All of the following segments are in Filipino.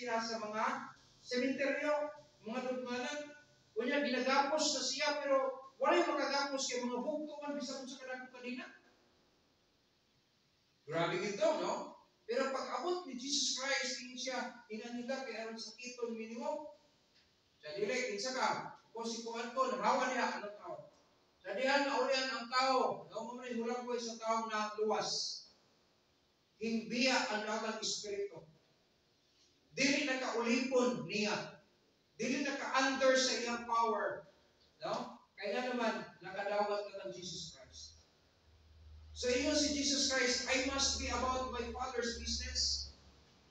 siya sa mga sementeryo, mga dugmanan. Kunya ginagapos na siya pero walay makagapos kay mga bugto man bisan sa kadako kanina. Grabe ito, no? Pero pag abot ni Jesus Christ, tingin siya, inaniga kay aron sakiton minimum. Sa dili, kinsa ka? Kung si kuhan ko, naghawa niya, anong tao? Sa dihan na ulian ang tao, na umamay hulang ko isang taong na luwas. Himbiya ang dagang espiritu. Dili nakaulipon niya. Dili naka-under sa iyang power. No? Kaya naman, nakadawat ka ng Jesus Christ. So, inyo si Jesus Christ, I must be about my Father's business.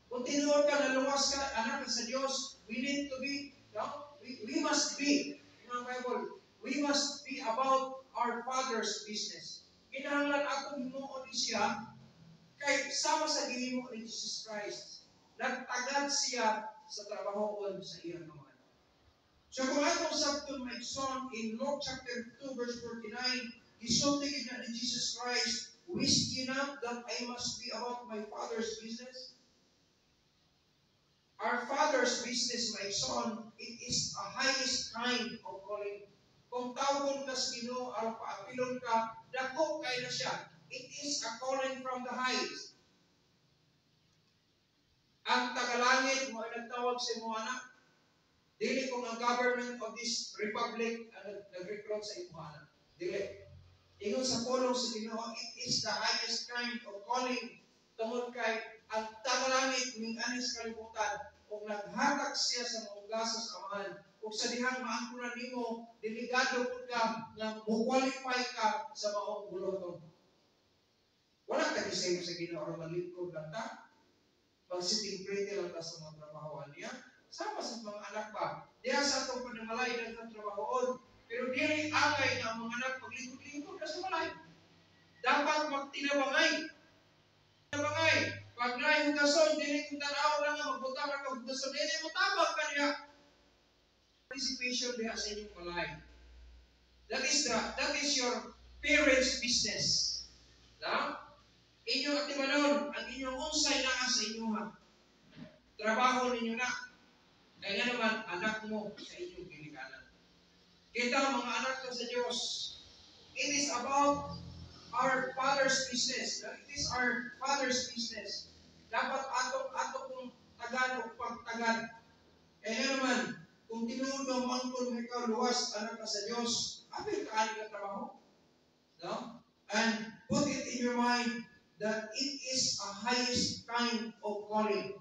Kung tinuod ka, naluwas ka, anak ka sa Diyos, we need to be, no? We must be, in ang Bible, we must be about our Father's business. Kinahanglan akong himuon ni siya, kay sama sa gihimo ni Jesus Christ, nagtagad siya sa trabahoon sa iyang mga. So kung atong sabton maigsoon in Luke chapter 2 verse 49, gisulti na ni Jesus Christ, wist ye not that I must be about my Father's business? Our Father's business, my son, it is a highest kind of calling. Kung tawgon ka sa Ginoo, aron paapilon ka, dako kay na siya. It is a calling from the highest. Ang tagalangit mo ay nagtawag sa imo anak. Dili kung ang government of this republic ang nag-recruit sa imo anak. Dili. Ingon sa pulong sa Ginoo, it is the highest kind of calling. Tungod kay ang tagalangit ning anis kalibutan kung naghatag siya sa mga gasa sa amahan, kung sa dihang maangkunan nimo, delegado po ka na mo-qualify ka sa maong buloton. Wala ka design sa Ginoo o malingkod lang ta. Pag-sitting pretty lang ta sa mga trabahoan niya. Sama sa mga anak ba? Diya sa itong panamalay ng trabahoon. Pero dili angay na ang mga anak paglingkod-lingkod na sa malay. Dapat magtinabangay. Tinabangay. Pag nahihugason, dili kung tanaw lang nga magbutang ang kahugason, dili mo tabang ka niya. Participation diha sa inyong malay. That is your parents' business. Na? Inyong atimanon, ang inyong unsay naa sa inyo ha. Trabaho ninyo na. Kaya naman, anak mo sa inyong ginikanan. Kita mga anak ko sa Diyos. It is about our Father's business. It is our Father's business. Dapat atong tagad o pagtagad. Kaya naman, kung tinuod ang mangkon ng ikaw luwas, anak ka sa Diyos, apil ka ani ka trabaho. No? And put it in your mind that it is a highest kind of calling.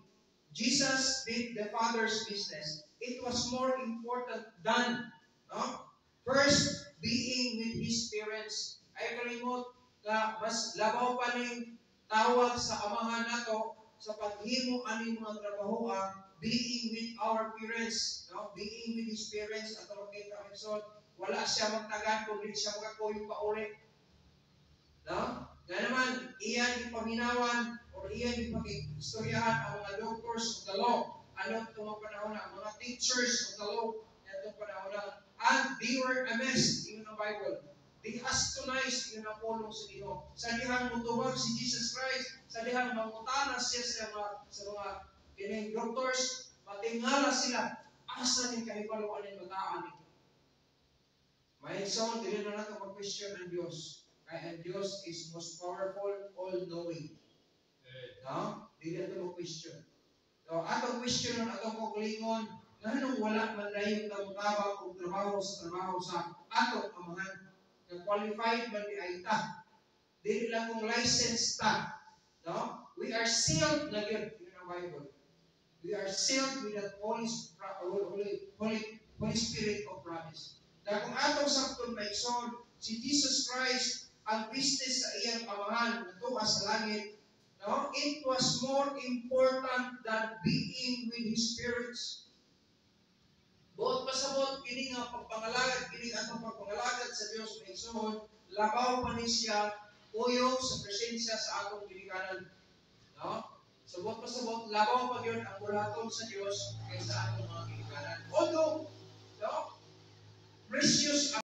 Jesus did the Father's business. It was more important than, no? First, being with His parents. Ay kalimot na mas labaw pa ning tawag sa amahan nato sa paghimo aning mga trabahoa, being with our parents, no? Being with His parents at ang kita Himson, wala siya magtagan kung di siya magakuyo pa uli. No? Nga naman, iyan ipaminawan o iyan ipag-istoryahan ang mga doctors of the law. Ano itong mga panahon na? Mga teachers of the law itong panahon na. And they were amazed, yun ang Bible. They astonished, yun ang pulong sa Ginoo. Sa dihang mutuwag si Jesus Christ, sa dihang mangutana siya sa mga kining doctors, matingala sila, asa ning kahibaluan ng mataan nito. May son, dili na natin mag-question ang Diyos. Kaya ang Diyos is most powerful, all-knowing. No? Dili natin mag-question. So, atong question nun, atong kukulingon, nganong wala man dahil tabang o trabaho sa atong amahan. Qualified man di ay ta. Dili lang kung license ta. No? We are sealed na yun. Yun ang Bible. We are sealed with that Holy Spirit of promise. Dahil kung atong saktong maigsoon, si Jesus Christ, ang business sa iyang amahan, natuwa sa langit, no? It was more important than being with His parents. Buot pasabot, kini nga pagpangalagad, kini atong pagpangalagad sa Diyos maigsoon, labaw pa ni siya, uyog sa presensya sa atong ginikanan. No? So, buot pasabot, labaw pa yun ang bulaton sa Diyos kaysa atong mga ginikanan. Although, no? Precious